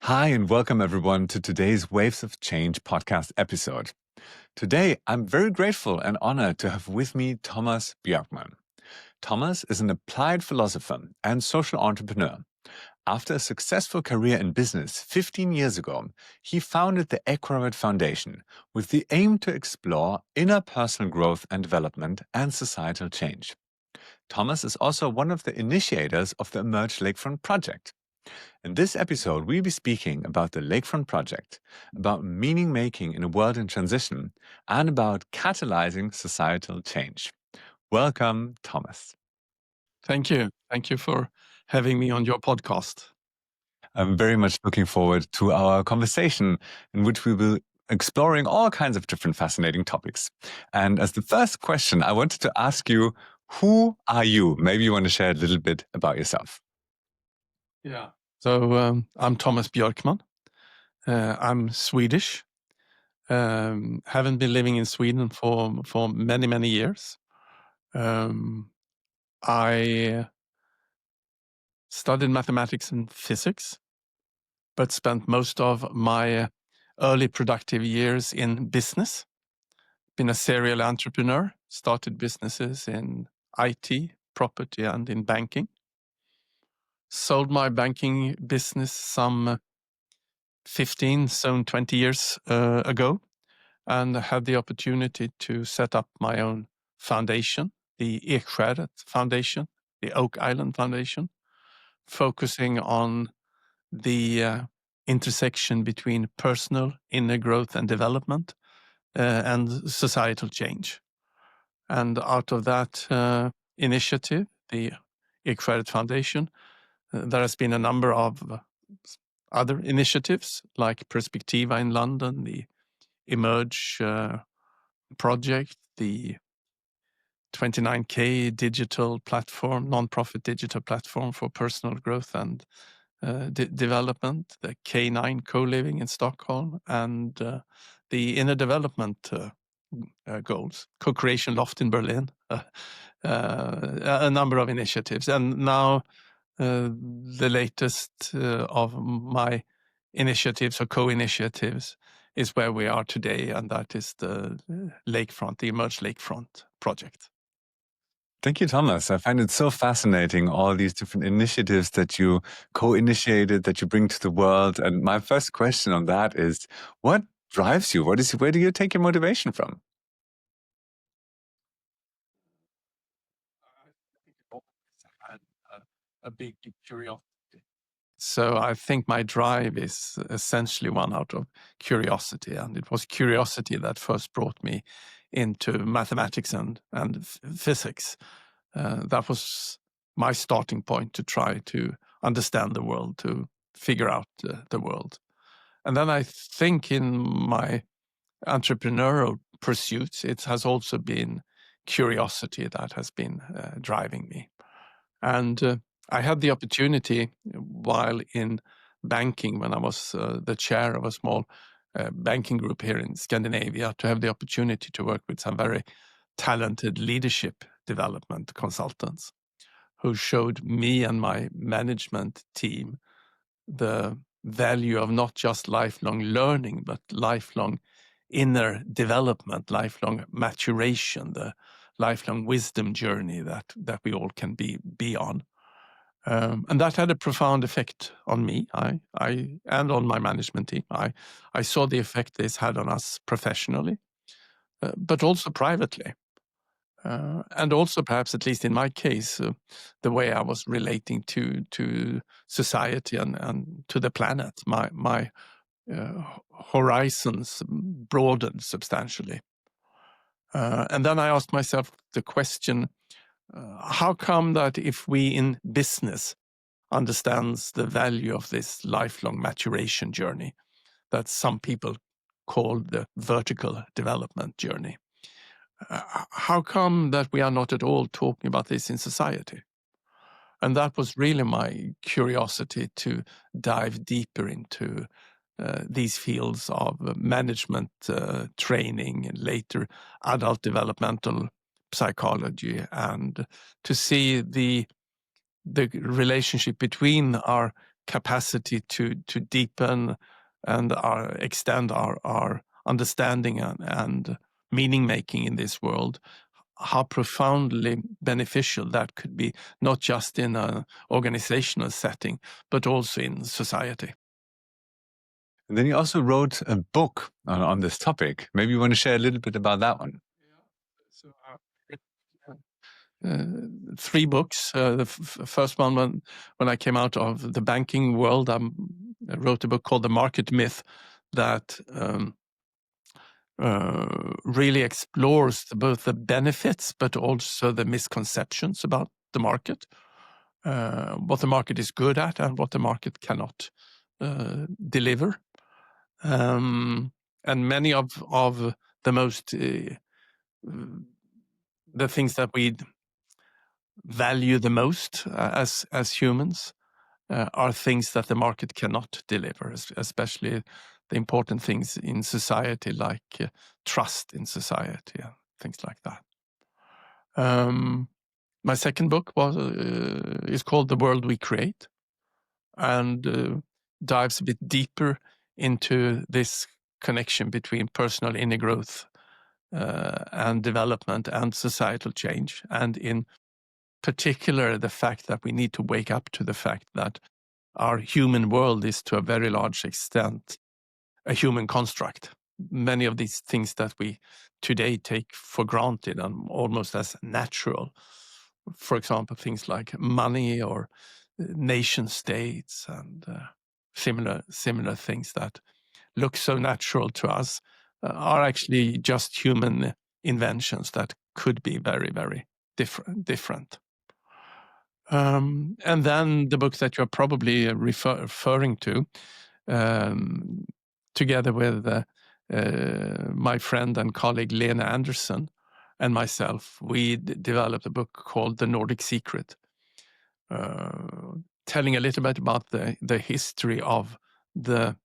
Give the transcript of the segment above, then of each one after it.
Hi, and welcome everyone to today's Waves of Change podcast episode. Today, I'm very grateful and honored to have with me Tomas Björkman. Tomas is an applied philosopher and social entrepreneur. After a successful career in business 15 years ago, he founded the Ekskäret Foundation with the aim to explore inner personal growth and development and societal change. Tomas is also one of the initiators of the Emerge Lakefront project. In this episode, we'll be speaking about the Lakefront project, about meaning making in a world in transition, and about catalyzing societal change. Welcome, Tomas. Thank you. Thank you for having me on your podcast. I'm very much looking forward to our conversation in which we will exploring all kinds of different fascinating topics. And as the first question, I wanted to ask you, who are you? Maybe you want to share a little bit about yourself. Yeah. So I'm Tomas Björkman. I'm Swedish. Haven't been living in Sweden for many years. I studied mathematics and physics, but spent most of my early productive years in business. Been a serial entrepreneur, started businesses in IT, property, and in banking. Sold my banking business some 15, soon 20 years ago, and had the opportunity to set up my own foundation, the Ekskäret Foundation, the Oak Island Foundation, focusing on the intersection between personal inner growth and development and societal change. And out of that initiative, the Ekskäret Foundation, there has been a number of other initiatives like Perspektiva in London, the Emerge project, the 29K digital platform, non-profit digital platform for personal growth and development, the K9 co-living in Stockholm, and the inner development goals, co-creation loft in Berlin, a number of initiatives. And now the latest of my initiatives or co-initiatives is where we are today, and that is the Lakefront, the Emerge Lakefront project. Thank you, Thomas. I find it so fascinating, all these different initiatives that you co-initiated, that you bring to the world. And my first question on that is, what drives you? Where do you take your motivation from? I had a big curiosity. So I think my drive is essentially one out of curiosity, and it was curiosity that first brought me into mathematics and physics. That was my starting point to try to understand the world, to figure out the world. And then I think in my entrepreneurial pursuits, it has also been curiosity that has been driving me. And I had the opportunity while in banking, when I was the chair of a small banking group here in Scandinavia, to have the opportunity to work with some very talented leadership development consultants who showed me and my management team the value of not just lifelong learning, but lifelong inner development, lifelong maturation, the lifelong wisdom journey that we all can be on. And that had a profound effect on me and on my management team. I saw the effect this had on us professionally, but also privately. And also perhaps, at least in my case, the way I was relating to society and to the planet. My horizons broadened substantially. And then I asked myself the question, how come that if we in business understands the value of this lifelong maturation journey that some people call the vertical development journey, how come that we are not at all talking about this in society? And that was really my curiosity to dive deeper into these fields of management training and later adult developmental psychology, and to see the relationship between our capacity to deepen and extend our understanding and meaning making in this world, how profoundly beneficial that could be, not just in an organizational setting, but also in society. And then you also wrote a book on this topic. Maybe you want to share a little bit about that one. So, 3 books. The first one, when I came out of the banking world, I wrote a book called The Market Myth that really explores both the benefits but also the misconceptions about the market, what the market is good at and what the market cannot deliver. And many of the most the things that we value the most as humans are things that the market cannot deliver, especially the important things in society, like trust in society and things like that. My second book is called The World We Create, and dives a bit deeper into this connection between personal inner growth and development and societal change, and in particular the fact that we need to wake up to the fact that our human world is to a very large extent a human construct. Many of these things that we today take for granted and almost as natural, for example, things like money or nation states and similar things that look so natural to us, are actually just human inventions that could be very, very different. And then the book that you're probably referring to, together with my friend and colleague Lena Andersson and myself, we developed a book called The Nordic Secret, telling a little bit about the history of the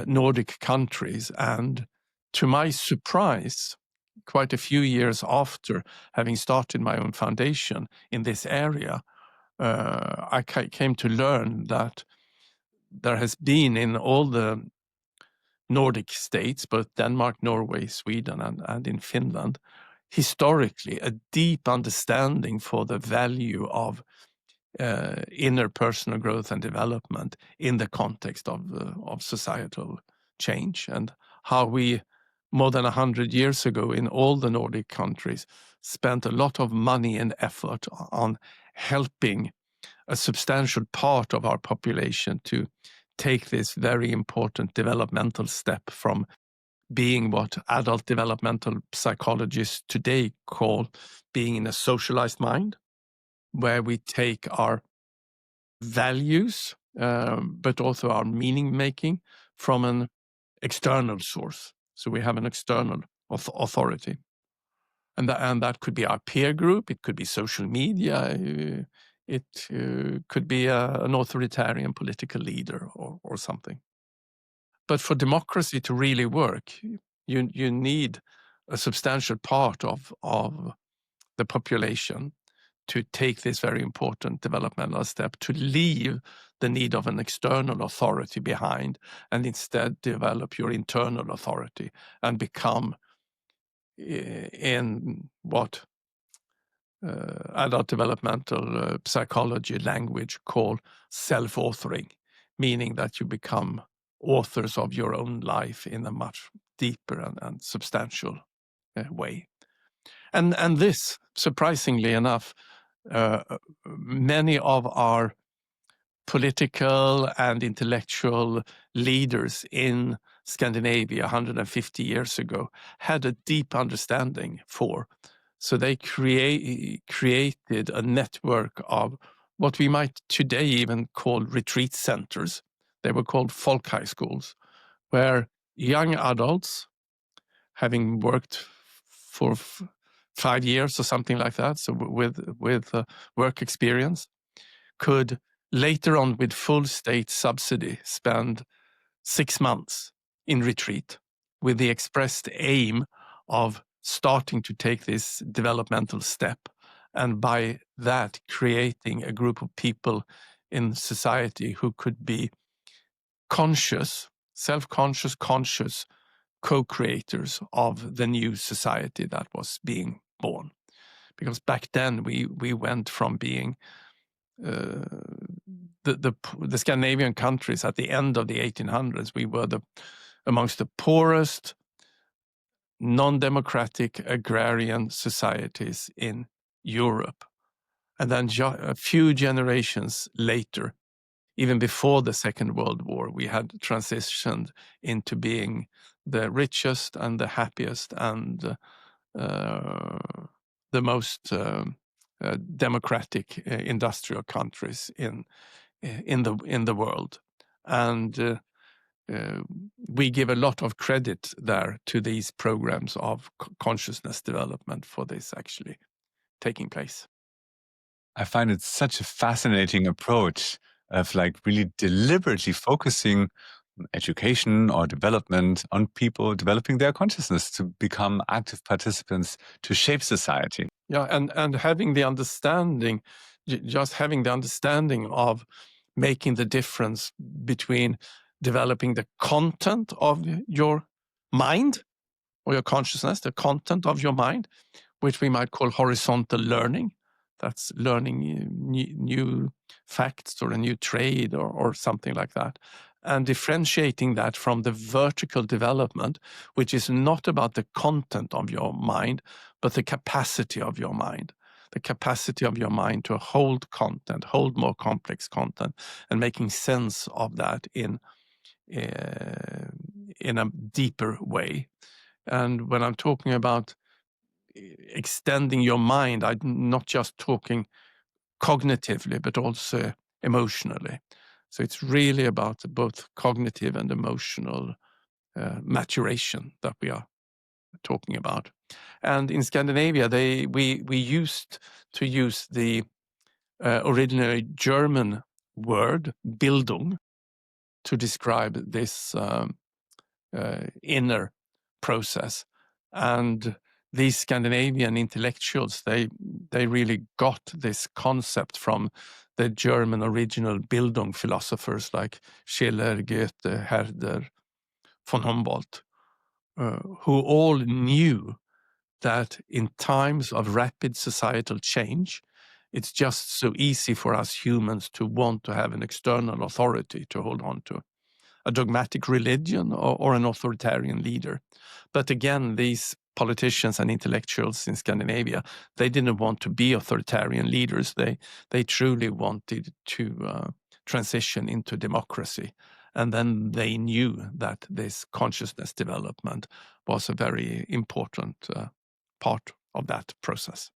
Nordic countries. And to my surprise, quite a few years after having started my own foundation in this area, I came to learn that there has been in all the Nordic states, both Denmark, Norway, Sweden, and in Finland, historically a deep understanding for the value of inner personal growth and development in the context of societal change, and how we, more than 100 years ago in all the Nordic countries, spent a lot of money and effort on helping a substantial part of our population to take this very important developmental step from being what adult developmental psychologists today call being in a socialized mind, where we take our values, but also our meaning making from an external source. So we have an external authority. And that could be our peer group, it could be social media, it could be an authoritarian political leader or something. But for democracy to really work, you need a substantial part of the population to take this very important developmental step, to leave the need of an external authority behind and instead develop your internal authority and become, in what adult developmental psychology language call self-authoring, meaning that you become authors of your own life in a much deeper and substantial way. And this, surprisingly enough, many of our political and intellectual leaders in Scandinavia 150 years ago had a deep understanding for. So they created a network of what we might today even call retreat centers. They were called folkhögskolor, where young adults, having worked for 5 years or something like that, so with work experience, could later on with full state subsidy spend 6 months in retreat with the expressed aim of starting to take this developmental step, and by that creating a group of people in society who could be conscious, self-conscious, conscious co-creators of the new society that was being born. Because back then we went from being the Scandinavian countries at the end of the 1800s, we were amongst the poorest non-democratic agrarian societies in Europe. And then a few generations later, even before the Second World War, we had transitioned into being the richest and the happiest and the most democratic industrial countries in the world. And we give a lot of credit there to these programs of consciousness development for this actually taking place. I find it such a fascinating approach of like really deliberately focusing education or development on people developing their consciousness to become active participants to shape society. Yeah, and having the understanding, just having the understanding of making the difference between developing the content of your mind or your consciousness, the content of your mind, which we might call horizontal learning. That's learning new facts or a new trade or something like that. And differentiating that from the vertical development, which is not about the content of your mind, but the capacity of your mind. The capacity of your mind to hold content, hold more complex content, and making sense of that in a deeper way. And when I'm talking about extending your mind, I'm not just talking cognitively, but also emotionally. So it's really about both cognitive and emotional maturation that we are talking about. And in Scandinavia, we used to use the originally German word Bildung to describe this inner process. And these Scandinavian intellectuals, they really got this concept from the German original Bildung philosophers like Schiller, Goethe, Herder, von Humboldt, who all knew that in times of rapid societal change, it's just so easy for us humans to want to have an external authority to hold on to, a dogmatic religion or an authoritarian leader. But again, these politicians and intellectuals in Scandinavia, they didn't want to be authoritarian leaders. They truly wanted to transition into democracy. And then they knew that this consciousness development was a very important part of that process.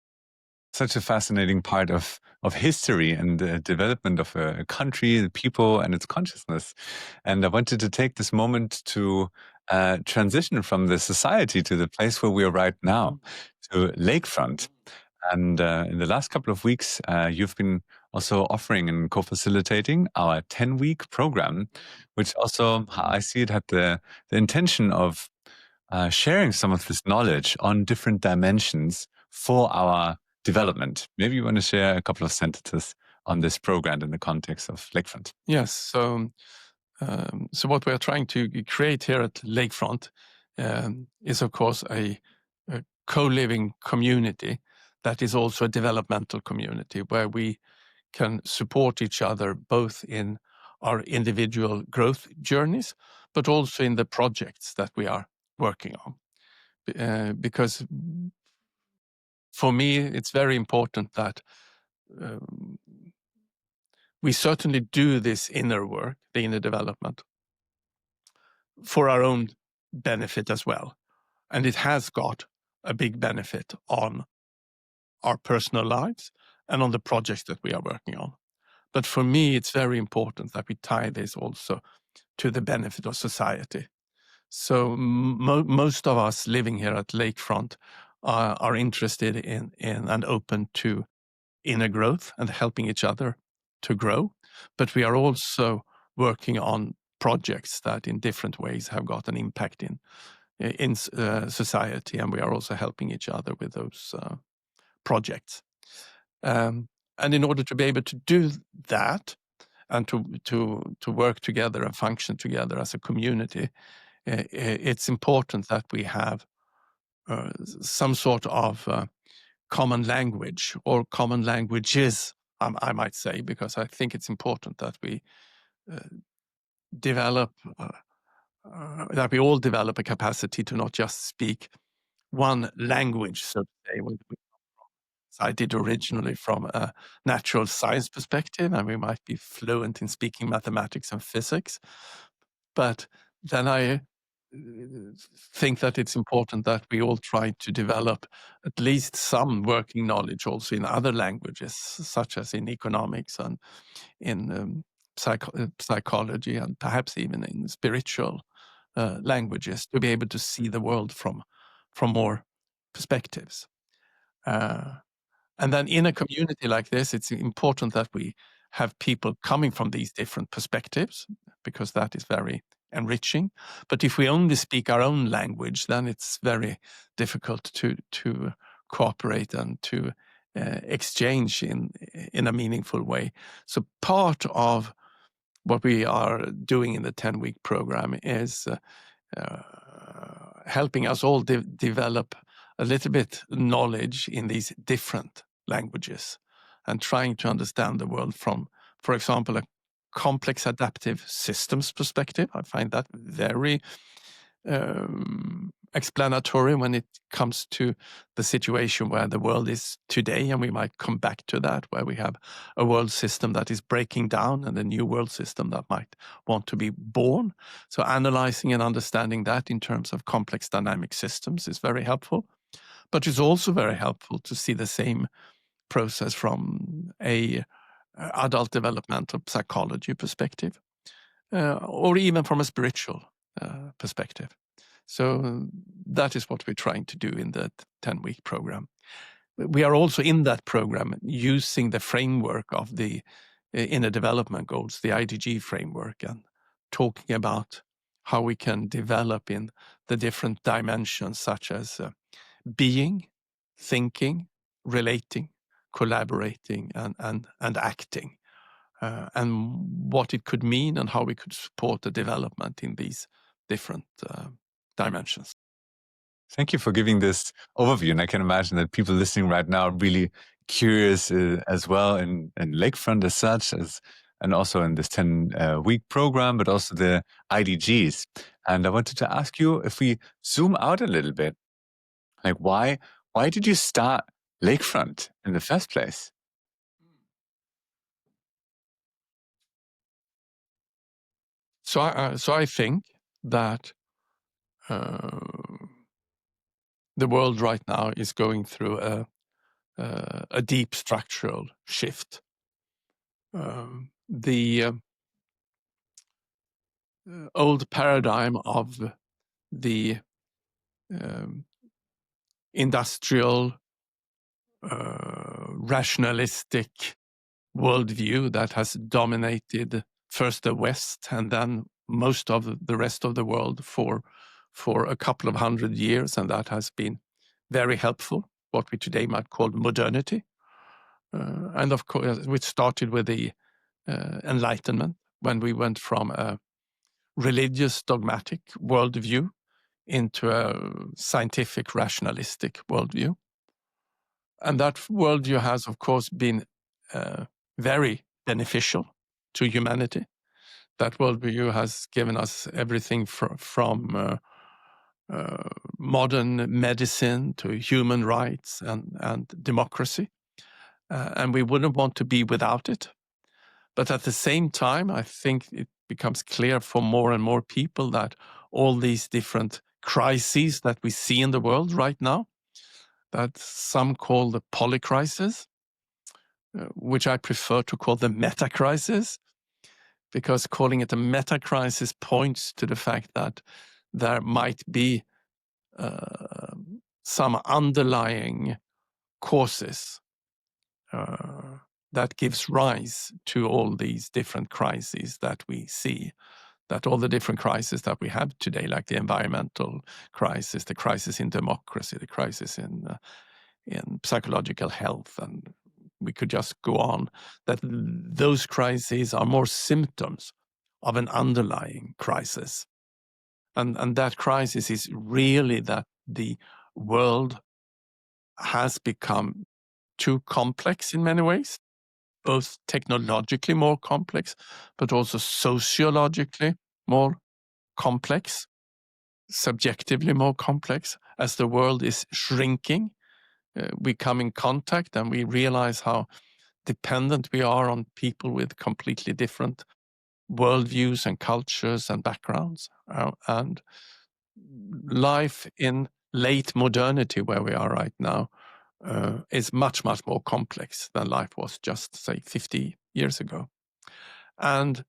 Such a fascinating part of history and the development of a country, the people, and its consciousness. And I wanted to take this moment to transition from the society to the place where we are right now, to Lakefront. And in the last couple of weeks, you've been also offering and co-facilitating our 10-week program, which also, I see it, had the intention of sharing some of this knowledge on different dimensions for our development. Maybe you want to share a couple of sentences on this program in the context of Lakefront. Yes. So what we are trying to create here at Lakefront is, of course, a co-living community that is also a developmental community where we can support each other both in our individual growth journeys, but also in the projects that we are working on. Because for me, it's very important that we certainly do this inner work, the inner development, for our own benefit as well. And it has got a big benefit on our personal lives and on the projects that we are working on. But for me, it's very important that we tie this also to the benefit of society. So most of us living here at Lakefront are interested in and open to inner growth and helping each other to grow. But we are also working on projects that in different ways have got an impact in society, and we are also helping each other with those projects. And in order to be able to do that, and to work together and function together as a community, it's important that we have some sort of common language, or common languages, I might say, because I think it's important that we develop, that we all develop a capacity to not just speak one language, so to say. I did originally from a natural science perspective, and we might be fluent in speaking mathematics and physics. But then I think that it's important that we all try to develop at least some working knowledge also in other languages, such as in economics and in psychology, and perhaps even in spiritual languages, to be able to see the world from more perspectives. And then in a community like this, it's important that we have people coming from these different perspectives, because that is very enriching. But if we only speak our own language, then it's very difficult to cooperate and to exchange in a meaningful way. So part of what we are doing in the 10-week program is helping us all develop a little bit knowledge in these different languages, and trying to understand the world from, for example, a complex adaptive systems perspective. I find that very explanatory when it comes to the situation where the world is today, and we might come back to that, where we have a world system that is breaking down and a new world system that might want to be born. So analyzing and understanding that in terms of complex dynamic systems is very helpful. But it's also very helpful to see the same process from a adult developmental psychology perspective, or even from a spiritual perspective. So that is what we're trying to do in the 10-week program. We are also in that program using the framework of the Inner Development Goals, the IDG framework, and talking about how we can develop in the different dimensions, such as being, thinking, relating, collaborating, and acting, and what it could mean and how we could support the development in these different dimensions. Thank you for giving this overview. And I can imagine that people listening right now are really curious as well in Lakefront as such, and also in this 10-week program, but also the IDGs. And I wanted to ask you, if we zoom out a little bit, like why did you start Lakefront in the first place? So I think that the world right now is going through a deep structural shift. The old paradigm of the industrial, rationalistic worldview that has dominated first the West and then most of the rest of the world for a couple of 100 years, and that has been very helpful, what we today might call modernity. And of course, we started with the Enlightenment, when we went from a religious dogmatic worldview into a scientific rationalistic worldview. And that worldview has, of course, been very beneficial to humanity. That worldview has given us everything from modern medicine to human rights and democracy. And we wouldn't want to be without it. But at the same time, I think it becomes clear for more and more people that all these different crises that we see in the world right now, that some call the polycrisis, which I prefer to call the meta-crisis, because calling it a meta-crisis points to the fact that there might be some underlying causes that gives rise to all these different crises that we see, that all the different crises that we have today, like the environmental crisis, the crisis in democracy, the crisis in psychological health, and we could just go on, that those crises are more symptoms of an underlying crisis. And that crisis is really that the world has become too complex in many ways, both technologically more complex, but also sociologically more complex, subjectively more complex. As the world is shrinking, we come in contact and we realize how dependent we are on people with completely different worldviews and cultures and backgrounds. And life in late modernity, where we are right now, is much, much more complex than life was just, say, 50 years ago. And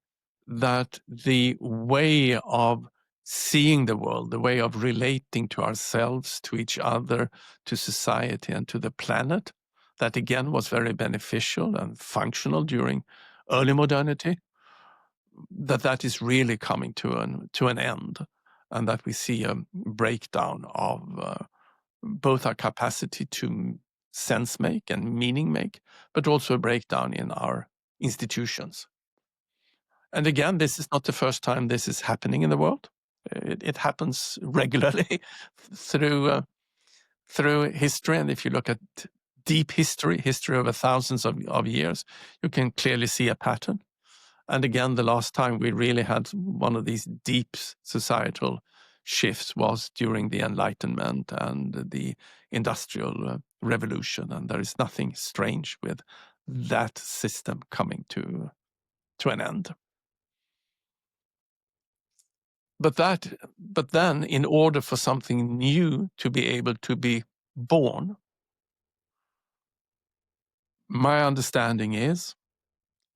that the way of seeing the world, the way of relating to ourselves, to each other, to society, and to the planet, that again was very beneficial and functional during early modernity, that is really coming to an end, and that we see a breakdown of both our capacity to sense make and meaning make, but also a breakdown in our institutions. And again, this is not the first time this is happening in the world. It happens regularly through history. And if you look at deep history over thousands of years, you can clearly see a pattern. And again, the last time we really had one of these deep societal shifts was during the Enlightenment and the Industrial Revolution. And there is nothing strange with that system coming to an end. But then, in order for something new to be able to be born, my understanding is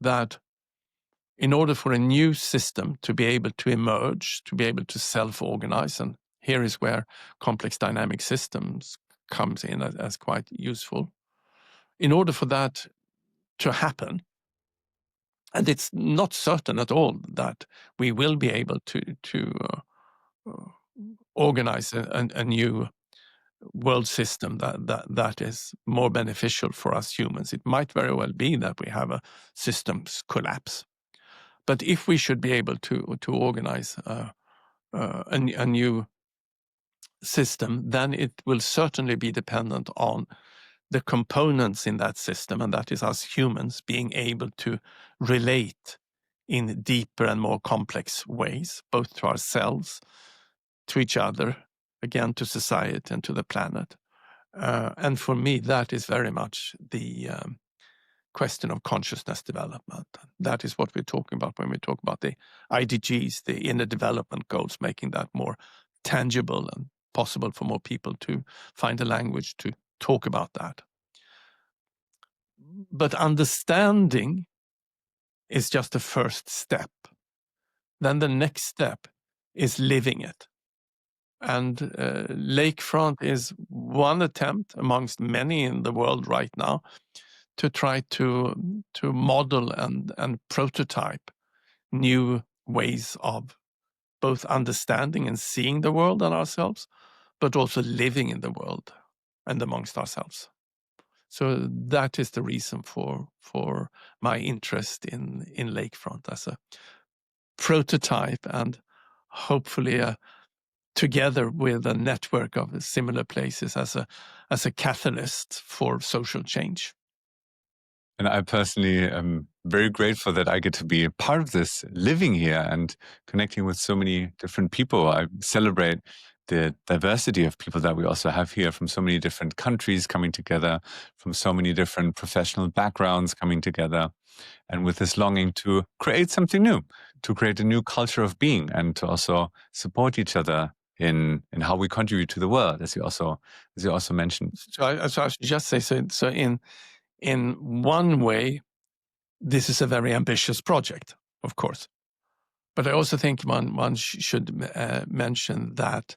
that in order for a new system to be able to emerge, to be able to self-organize, and here is where complex dynamic systems comes in as quite useful. In order for that to happen, and it's not certain at all that we will be able to organize a new world system that is more beneficial for us humans. It might very well be that we have a systems collapse. But if we should be able to organize a new system, then it will certainly be dependent on the components in that system, and that is us humans being able to relate in deeper and more complex ways, both to ourselves, to each other, again, to society and to the planet. And for me, that is very much the question of consciousness development. That is what we're talking about when we talk about the IDGs, the inner development goals, making that more tangible and possible for more people to find a language to talk about that. But understanding is just the first step. Then the next step is living it. And Lakefront is one attempt amongst many in the world right now to try to model and prototype new ways of both understanding and seeing the world and ourselves, but also living in the world and amongst ourselves. So that is the reason for my interest in Lakefront as a prototype, and hopefully together with a network of similar places as a catalyst for social change. And I personally am very grateful that I get to be a part of this, living here and connecting with so many different people. I celebrate the diversity of people that we also have here, from so many different countries coming together, from so many different professional backgrounds coming together, and with this longing to create something new, to create a new culture of being, and to also support each other in how we contribute to the world, as you also mentioned. So I should just say, so in one way, this is a very ambitious project, of course. But I also think one should mention that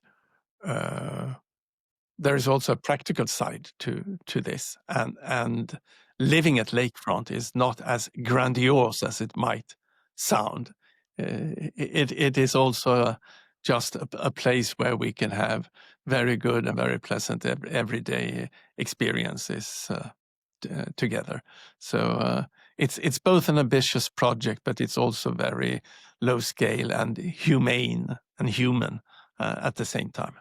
there is also a practical side to this, and living at Lakefront is not as grandiose as it might sound. It is also just a place where we can have very good and very pleasant everyday experiences together. So it's both an ambitious project, but it's also very low scale and humane and human at the same time.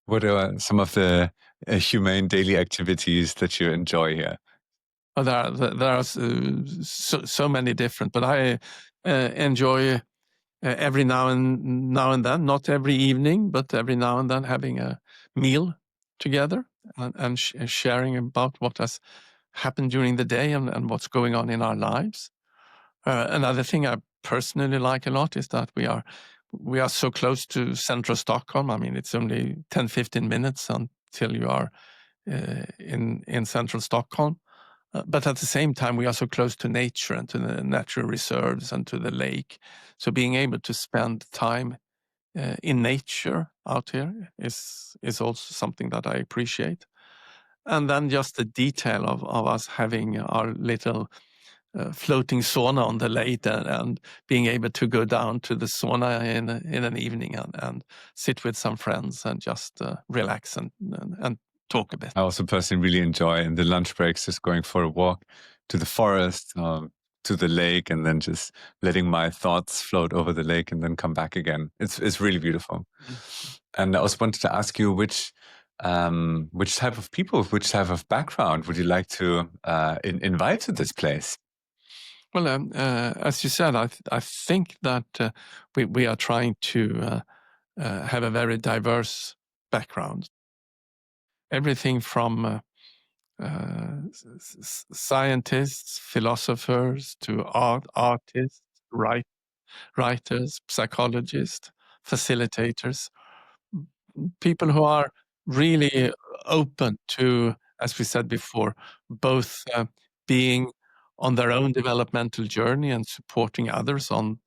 What are some of the humane daily activities that you enjoy here? Well, there are so many different, but I enjoy every now and then, not every evening, but every now and then having a meal together and sharing about what has happened during the day and what's going on in our lives. Another thing I personally like a lot is that we are so close to central Stockholm. I mean, it's only 10-15 minutes until you are in central Stockholm. But at the same time, we are so close to nature and to the natural reserves and to the lake. So being able to spend time in nature out here is also something that I appreciate. And then just the detail of us having our little floating sauna on the lake and being able to go down to the sauna in an evening and sit with some friends and just relax and talk a bit. I also personally really enjoy in the lunch breaks just going for a walk to the forest, to the lake, and then just letting my thoughts float over the lake and then come back again. It's really beautiful. And I also wanted to ask you which type of people, which type of background would you like to invite to this place? Well, as you said, I think that we are trying to have a very diverse background. Everything from scientists, philosophers, to artists, writers, psychologists, facilitators, people who are really open to, as we said before, both being on their own developmental journey and supporting others on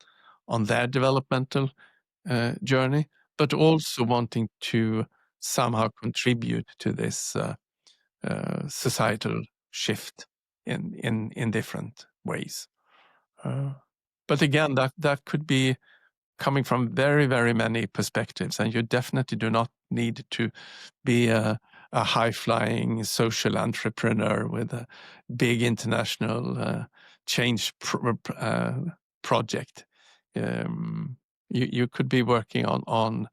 their developmental journey, but also wanting to somehow contribute to this societal shift in different ways. But again, that could be coming from very, very many perspectives, and you definitely do not need to be a high-flying social entrepreneur with a big international change project. You could be working on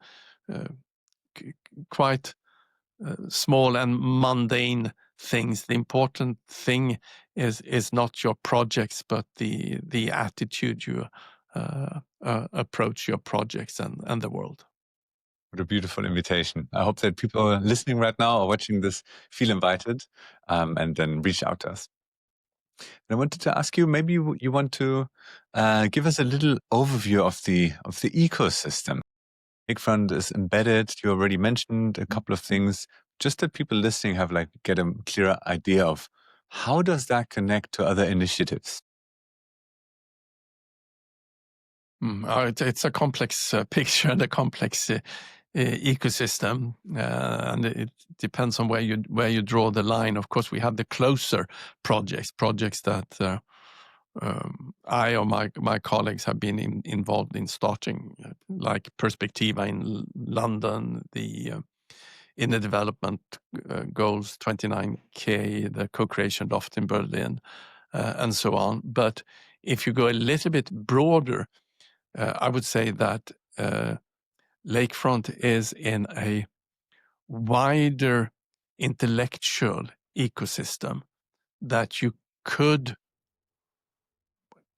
quite small and mundane things. The important thing is not your projects, but the attitude you approach your projects and the world. What a beautiful invitation. I hope that people listening right now or watching this feel invited and then reach out to us. And I wanted to ask you, maybe you want to give us a little overview of the ecosystem. Lakefront is embedded. You already mentioned a couple of things. Just that people listening have get a clearer idea of how does that connect to other initiatives? It's a complex picture and a complex ecosystem, and it depends on where you draw the line. Of course, we have the closer projects that I or my colleagues have been involved in starting, like Perspektiva in London, in the development goals 29K, the co-creation loft in Berlin, and so on. But if you go a little bit broader, I would say that Lakefront is in a wider intellectual ecosystem that you could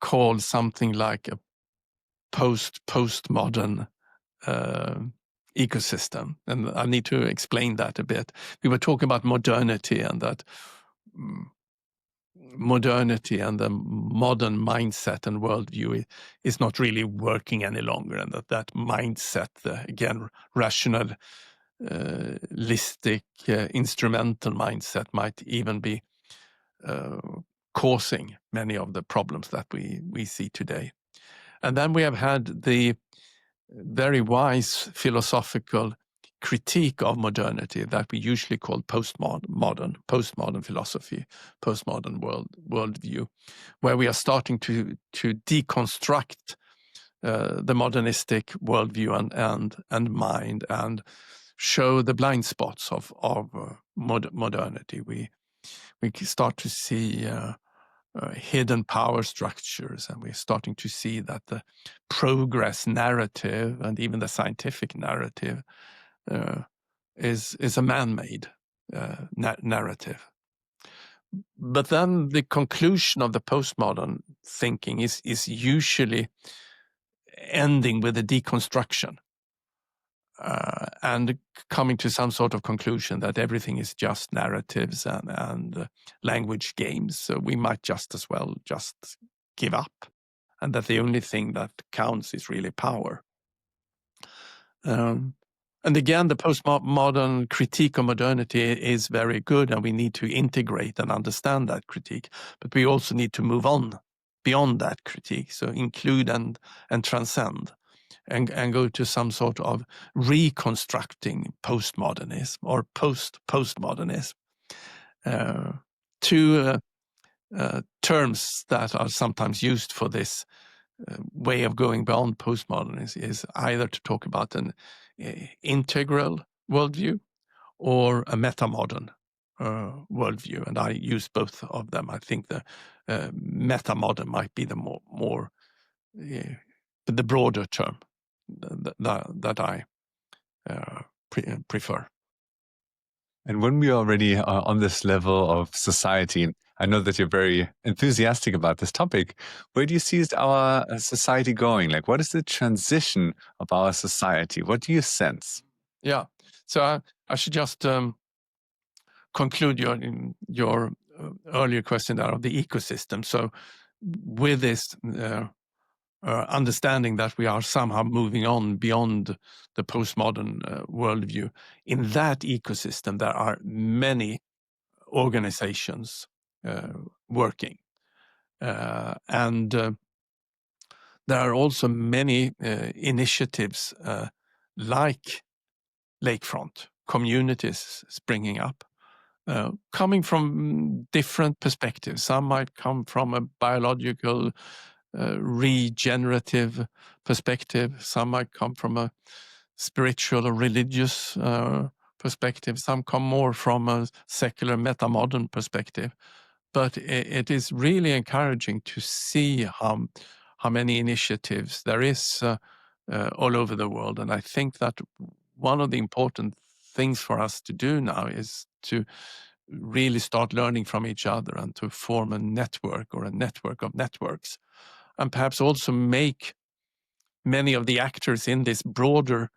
call something like a postmodern ecosystem. And I need to explain that a bit. We were talking about modernity and that modernity and the modern mindset and worldview is not really working any longer, and that mindset, again, rationalistic, instrumental mindset might even be causing many of the problems that we see today. And then we have had the very wise philosophical critique of modernity that we usually call postmodern philosophy, postmodern worldview, where we are starting to deconstruct the modernistic worldview and mind and show the blind spots of modernity. start to see hidden power structures, and we're starting to see that the progress narrative and even the scientific narrative is a man-made narrative. But then the conclusion of the postmodern thinking is usually ending with a deconstruction and coming to some sort of conclusion that everything is just narratives and language games. So we might just as well just give up, and that the only thing that counts is really power. And again, the postmodern critique of modernity is very good, and we need to integrate and understand that critique. But we also need to move on beyond that critique, so include and transcend, and go to some sort of reconstructing postmodernism or postmodernism. Two terms that are sometimes used for this way of going beyond postmodernism is either to talk about an integral worldview or a metamodern worldview, and I use both of them. I think the metamodern might be the more the broader term that I prefer. And when we are already on this level of society, and I know that you're very enthusiastic about this topic, where do you see our society going? Like, what is the transition of our society? What do you sense? Yeah, so I should just conclude your earlier question there of the ecosystem. So with this understanding that we are somehow moving on beyond the postmodern worldview, in that ecosystem there are many organizations working, and there are also many initiatives like Lakefront, communities springing up, coming from different perspectives. Some might come from a biological regenerative perspective. Some might come from a spiritual or religious perspective. Some come more from a secular metamodern perspective. But it is really encouraging to see how many initiatives there is all over the world. And I think that one of the important things for us to do now is to really start learning from each other and to form a network or a network of networks, and perhaps also make many of the actors in this broader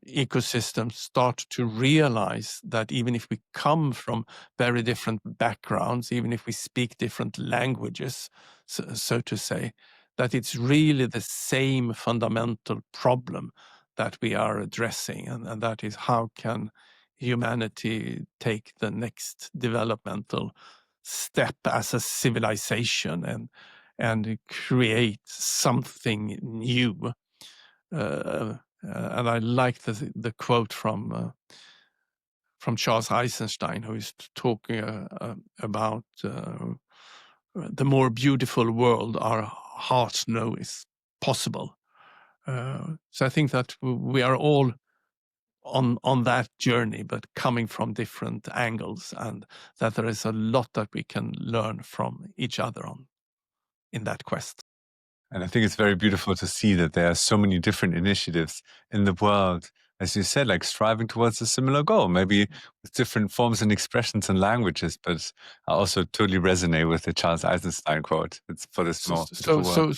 ecosystem start to realize that even if we come from very different backgrounds, even if we speak different languages, so to say, that it's really the same fundamental problem that we are addressing, and that is how can humanity take the next developmental step as a civilization and create something new. And I like the quote from Charles Eisenstein, who is talking about the more beautiful world our hearts know is possible. So I think that we are all on that journey, but coming from different angles, and that there is a lot that we can learn from each other in that quest. And I think it's very beautiful to see that there are so many different initiatives in the world, as you said, like striving towards a similar goal, maybe with different forms and expressions and languages. But I also totally resonate with the Charles Eisenstein quote. It's for this more beautiful world.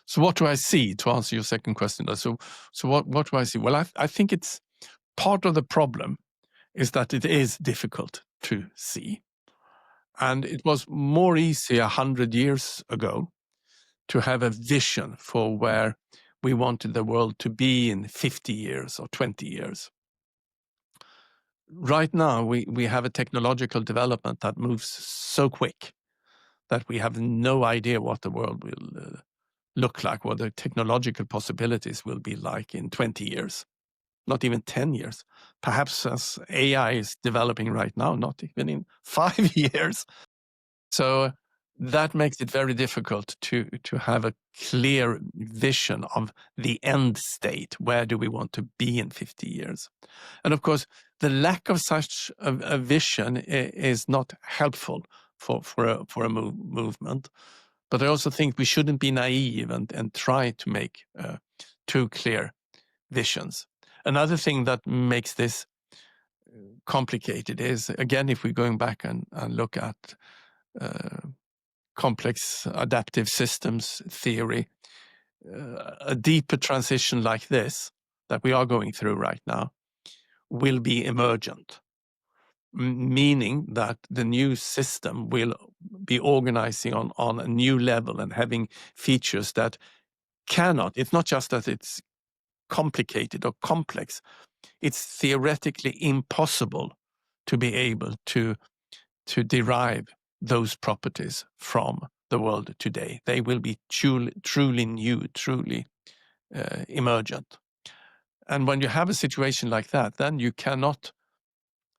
So what do I see, to answer your second question? So what do I see? Well, I think it's part of the problem is that it is difficult to see. And it was more easy 100 years ago to have a vision for where we wanted the world to be in 50 years or 20 years. Right now, we have a technological development that moves so quick that we have no idea what the world will look like, what the technological possibilities will be like in 20 years, not even 10 years. Perhaps as AI is developing right now, not even in 5 years. So that makes it very difficult to have a clear vision of the end state. Where do we want to be in 50 years? And of course, the lack of such a vision is not helpful for a movement. But I also think we shouldn't be naive and try to make too clear visions. Another thing that makes this complicated is, again, if we're going back and look at complex adaptive systems theory, a deeper transition like this that we are going through right now will be emergent, meaning that the new system will be organizing on a new level and having features that it's not just that it's complicated or complex, it's theoretically impossible to be able to derive those properties from the world today. They will be truly new, truly emergent. And when you have a situation like that, then you cannot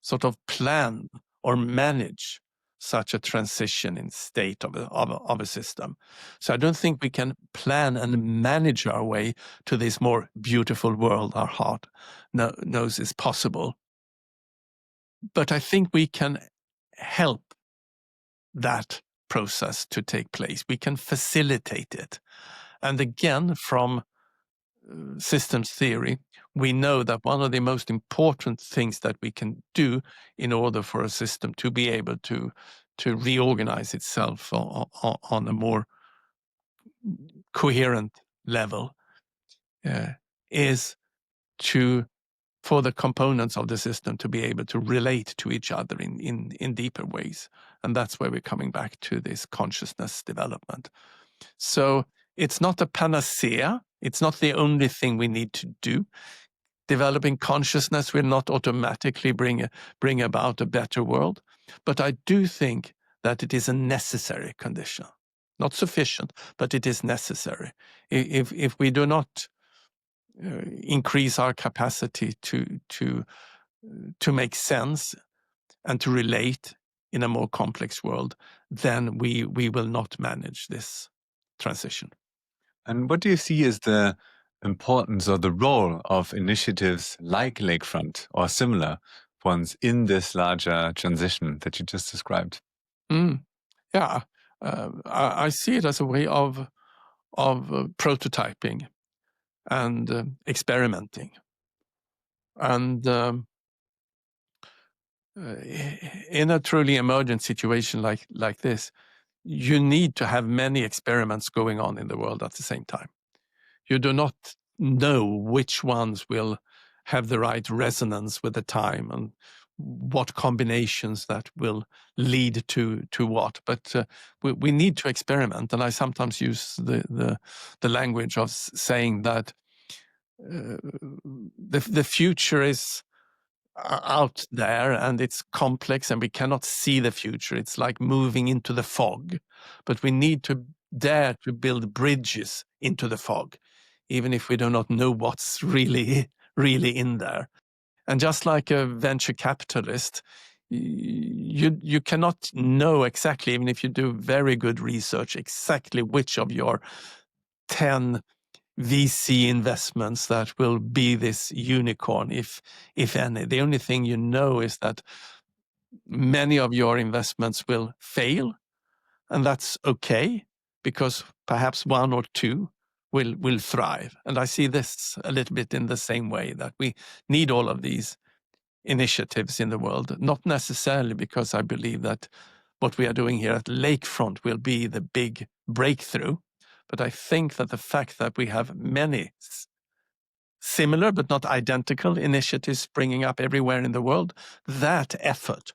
sort of plan or manage such a transition in state of a system. So I don't think we can plan and manage our way to this more beautiful world our heart knows is possible. But I think we can help that process to take place. We can facilitate it. And again, from systems theory, we know that one of the most important things that we can do in order for a system to be able to reorganize itself on a more coherent level is for the components of the system to be able to relate to each other in deeper ways. And that's where we're coming back to this consciousness development. So it's not a panacea. It's not the only thing we need to do. Developing consciousness will not automatically bring about a better world. But I do think that it is a necessary condition. Not sufficient, but it is necessary. If we do not increase our capacity to make sense and to relate in a more complex world, then we will not manage this transition. And what do you see as the importance or the role of initiatives like Lakefront or similar ones in this larger transition that you just described? Yeah, I see it as a way of prototyping and experimenting. And in a truly emergent situation like this, you need to have many experiments going on in the world at the same time. You do not know which ones will have the right resonance with the time and what combinations that will lead to what. But we need to experiment. And I sometimes use the language of saying that the future is out there and it's complex and we cannot see the future. It's like moving into the fog, but we need to dare to build bridges into the fog, even if we do not know what's really in there. And just like a venture capitalist, you cannot know exactly, even if you do very good research, exactly which of your 10 VC investments that will be this unicorn, if any. The only thing you know is that many of your investments will fail, and that's okay, because perhaps one or two will thrive. And I see this a little bit in the same way, that we need all of these initiatives in the world, not necessarily because I believe that what we are doing here at Lakefront will be the big breakthrough. But I think that the fact that we have many similar but not identical initiatives springing up everywhere in the world, that effort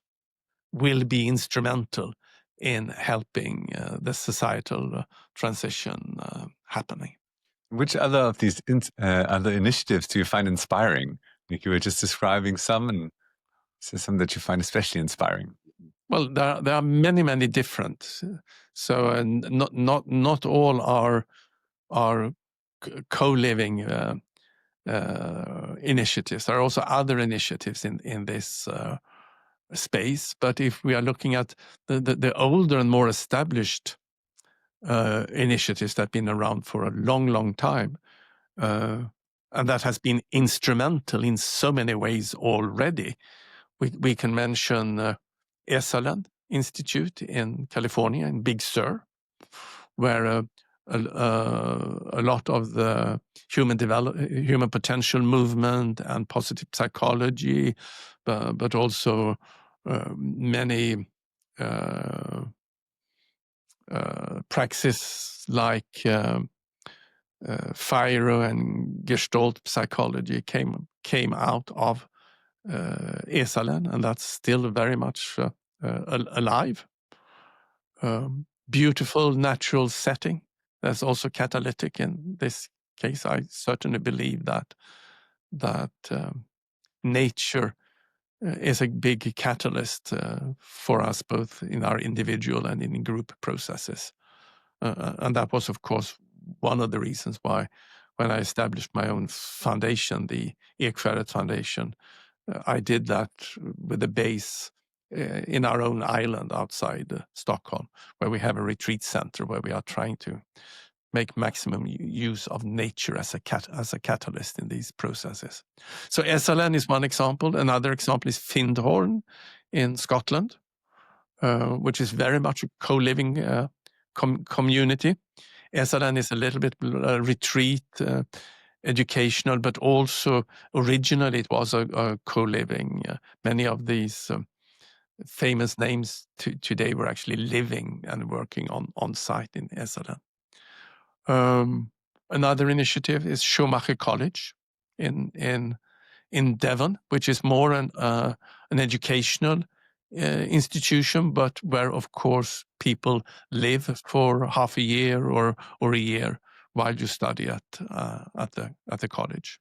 will be instrumental in helping the societal transition happening. Which other of these other initiatives do you find inspiring? Like you were just describing some, and some that you find especially inspiring. Well, there are many different. So, and not all are co-living initiatives. There are also other initiatives in this space. But if we are looking at the older and more established initiatives that have been around for a long time, and that has been instrumental in so many ways already. We can mention Esalen Institute in California, in Big Sur, where a lot of the human potential movement and positive psychology, but also many praxis like Fire and Gestalt psychology came out of Esalen, and that's still very much alive. Beautiful natural setting. That's also catalytic in this case. I certainly believe that nature is a big catalyst for us, both in our individual and in group processes. And that was, of course, one of the reasons why, when I established my own foundation, the Ekskäret Foundation, I did that with a base in our own island outside Stockholm, where we have a retreat center where we are trying to make maximum use of nature as a catalyst in these processes. So Esalen is one example. Another example is Findhorn in Scotland, which is very much a co-living community. Esalen is a little bit retreat, educational, but also originally it was a co-living. Many of these famous names today were actually living and working on site in Esalen. Another initiative is Schumacher College in Devon, which is more an educational institution, but where, of course, people live for half a year or a year while you study at the college.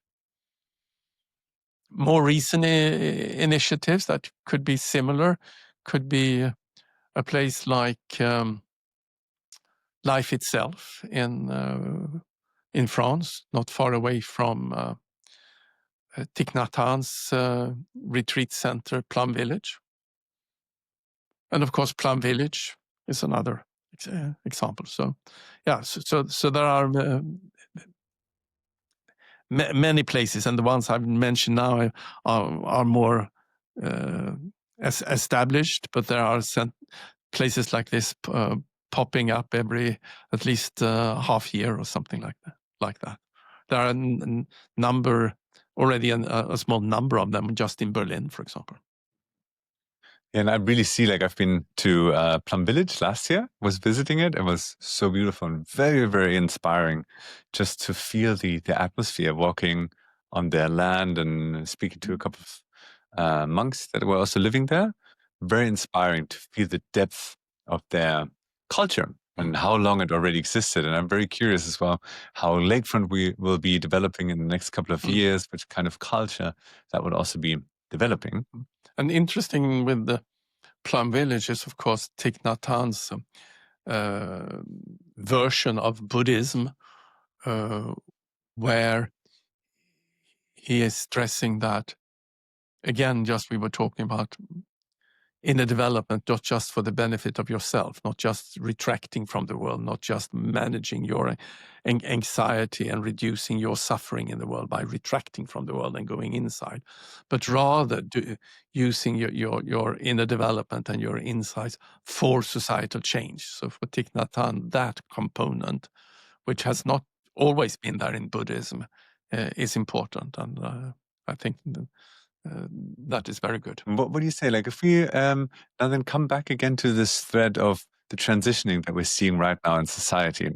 More recent initiatives that could be similar could be a place like Life Itself in France, not far away from Thich Nhat Hanh's retreat center, Plum Village. And of course, Plum Village is another example. So, yeah, so there are many places, and the ones I've mentioned now are more established, but there are places like this popping up every at least half year or something like that. There are a small number of them just in Berlin, for example. Yeah, and I really see, like, I've been to Plum Village last year, was visiting it. It was so beautiful and very, very inspiring just to feel the atmosphere, walking on their land and speaking to a couple of monks that were also living there. Very inspiring to feel the depth of their culture and how long it already existed. And I'm very curious as well how Lakefront we will be developing in the next couple of years, which kind of culture that would also be developing. And interesting with the Plum Village is, of course, Thich Nhat Hanh's version of Buddhism, where he is stressing that, again, just we were talking about inner development, not just for the benefit of yourself, not just retracting from the world, not just managing your anxiety and reducing your suffering in the world by retracting from the world and going inside, but rather using your inner development and your insights for societal change. So for Thich Nhat Hanh, that component, which has not always been there in Buddhism, is important. And I think that is very good. What do you say? Like, if we now then come back again to this thread of the transitioning that we're seeing right now in society,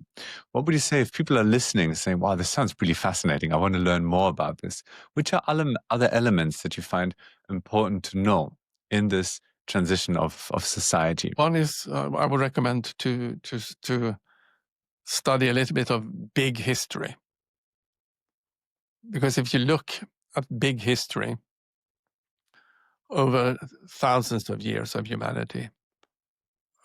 what would you say if people are listening, saying, wow, this sounds really fascinating, I want to learn more about this? Which are other elements that you find important to know in this transition of society? One is, I would recommend to study a little bit of big history. Because if you look at big history over thousands of years of humanity,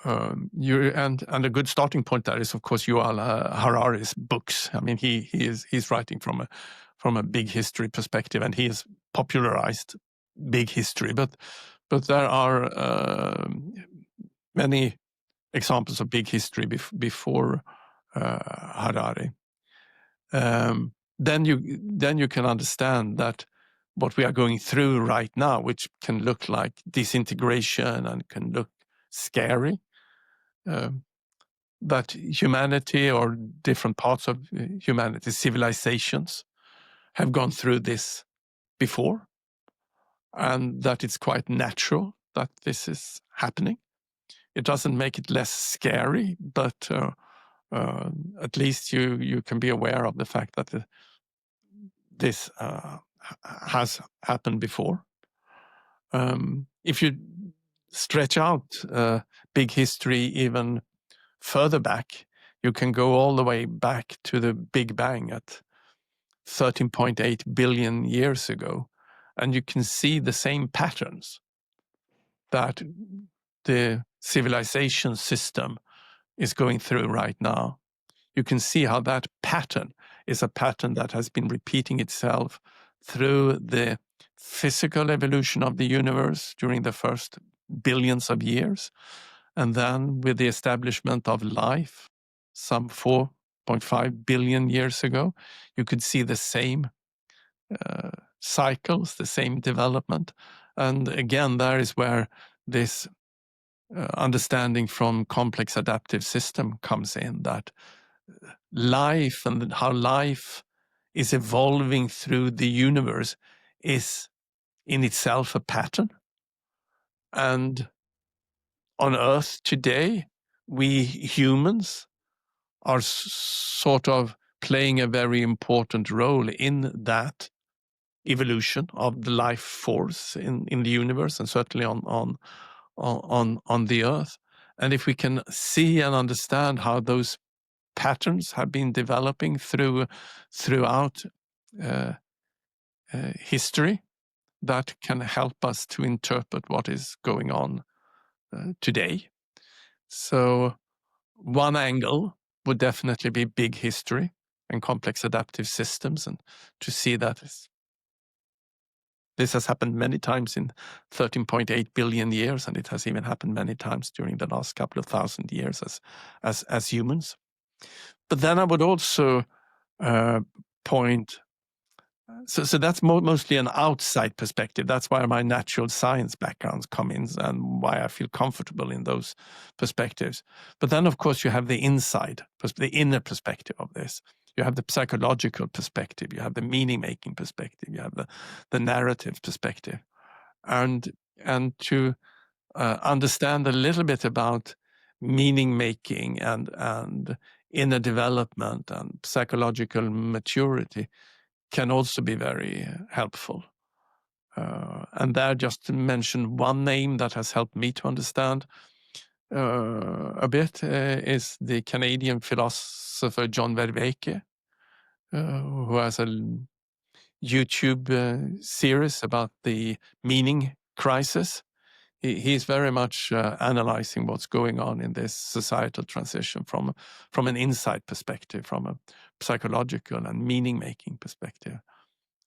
and a good starting point there is, of course, Yuval Harari's books. I mean, he's writing from a big history perspective, and he has popularized big history. But there are many examples of big history before Harari. then you can understand that what we are going through right now, which can look like disintegration and can look scary, that humanity or different parts of humanity, civilizations, have gone through this before, and that it's quite natural that this is happening. It doesn't make it less scary, but at least you can be aware of the fact that this has happened before. If you stretch out big history even further back, you can go all the way back to the Big Bang at 13.8 billion years ago, and you can see the same patterns that the civilization system is going through right now. You can see how that pattern is a pattern that has been repeating itself through the physical evolution of the universe during the first billions of years. And then with the establishment of life, some 4.5 billion years ago, you could see the same cycles, the same development. And again, there is where this understanding from complex adaptive system comes in, that life and how life is evolving through the universe is in itself a pattern. And on Earth today, we humans are sort of playing a very important role in that evolution of the life force in the universe, and certainly on the Earth. And if we can see and understand how those patterns have been developing throughout history, that can help us to interpret what is going on today. So one angle would definitely be big history and complex adaptive systems, and to see that this has happened many times in 13.8 billion years, and it has even happened many times during the last couple of thousand years as humans. But then I would also point, so that's mostly an outside perspective. That's why my natural science backgrounds come in and why I feel comfortable in those perspectives. But then, of course, you have the inside, the inner perspective of this. You have the psychological perspective, you have the meaning-making perspective, you have the narrative perspective. And to understand a little bit about meaning-making and inner development and psychological maturity can also be very helpful. And there, just to mention one name that has helped me to understand a bit is the Canadian philosopher John Vervaeke, who has a YouTube series about the meaning crisis. He's very much analyzing what's going on in this societal transition from an inside perspective, from a psychological and meaning-making perspective.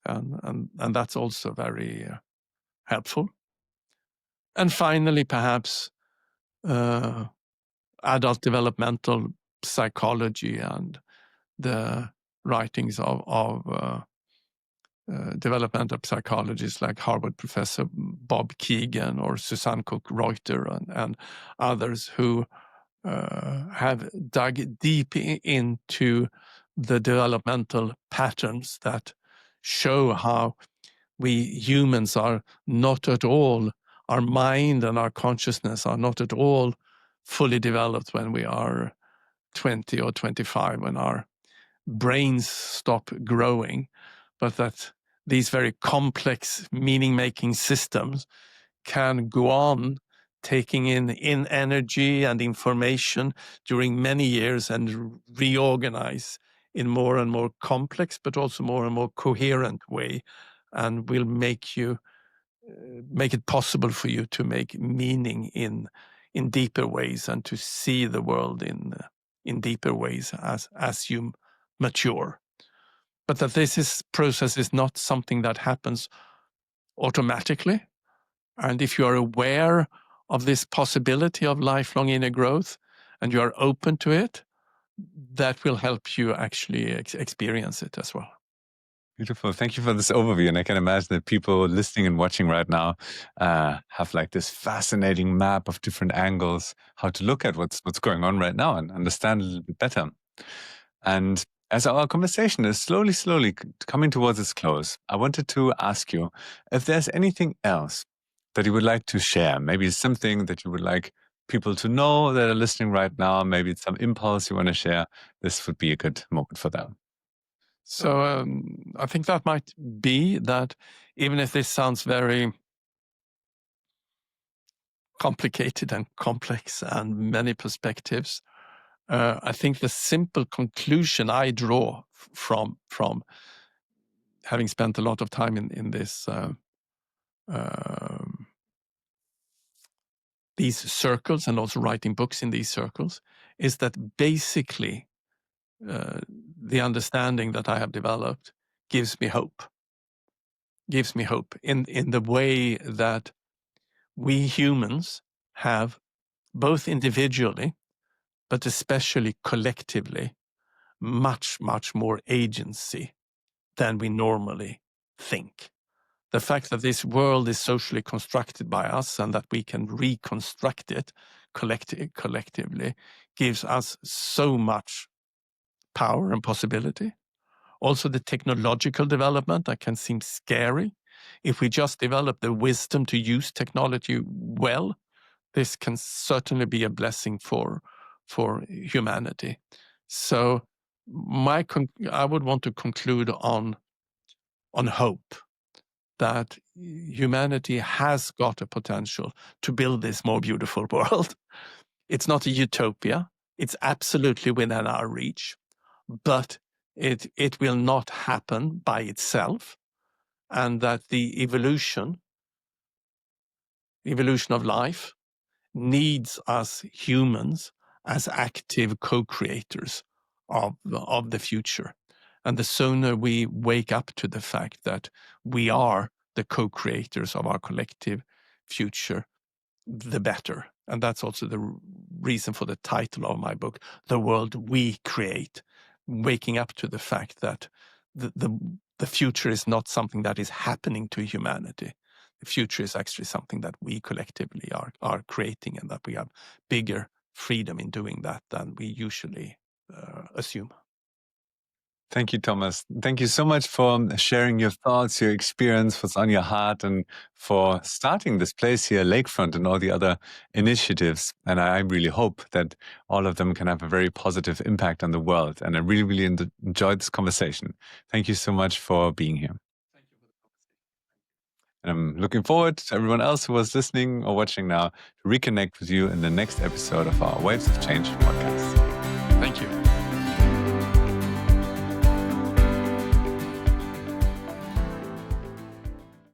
And that's also very helpful. And finally, perhaps adult developmental psychology and the writings of developmental psychologists like Harvard professor Bob Keegan or Susan Cook-Reuter and others who have dug deep into the developmental patterns that show how we humans are not at all, our mind and our consciousness are not at all fully developed when we are 20 or 25, when our brains stop growing, but that these very complex meaning-making systems can go on taking in energy and information during many years and reorganize in more and more complex, but also more and more coherent way, and will make it possible for you to make meaning in deeper ways and to see the world in deeper ways as you mature. But that this process is not something that happens automatically. And if you are aware of this possibility of lifelong inner growth and you are open to it, that will help you actually experience it as well. Beautiful. Thank you for this overview. And I can imagine that people listening and watching right now have like this fascinating map of different angles, how to look at what's going on right now and understand a little bit better. And as our conversation is slowly coming towards its close, I wanted to ask you if there's anything else that you would like to share. Maybe something that you would like people to know that are listening right now. Maybe it's some impulse you want to share. This would be a good moment for that. So I think that might be that, even if this sounds very complicated and complex and many perspectives, I think the simple conclusion I draw from having spent a lot of time in this these circles and also writing books in these circles is that basically the understanding that I have developed gives me hope. Gives me hope in the way that we humans have, both individually but especially collectively, much more agency than we normally think. The fact that this world is socially constructed by us and that we can reconstruct it collectively gives us so much power and possibility. Also, the technological development that can seem scary. If we just develop the wisdom to use technology well, this can certainly be a blessing for humanity. So I would want to conclude on hope, that humanity has got a potential to build this more beautiful world. It's not a utopia. It's absolutely within our reach, but it will not happen by itself, and that the evolution of life needs us humans as active co-creators of the future. And the sooner we wake up to the fact that we are the co-creators of our collective future, the better. And that's also the reason for the title of my book, The World We Create, waking up to the fact that the future is not something that is happening to humanity. The future is actually something that we collectively are creating, and that we have bigger freedom in doing that than we usually assume. Thank you, Thomas. Thank you so much for sharing your thoughts, your experience, what's on your heart, and for starting this place here, Lakefront, and all the other initiatives. And I really hope that all of them can have a very positive impact on the world. And I really enjoyed this conversation. Thank you so much for being here. Thank you for the conversation. And I'm looking forward to everyone else who was listening or watching now to reconnect with you in the next episode of our Waves of Change podcast. Thank you.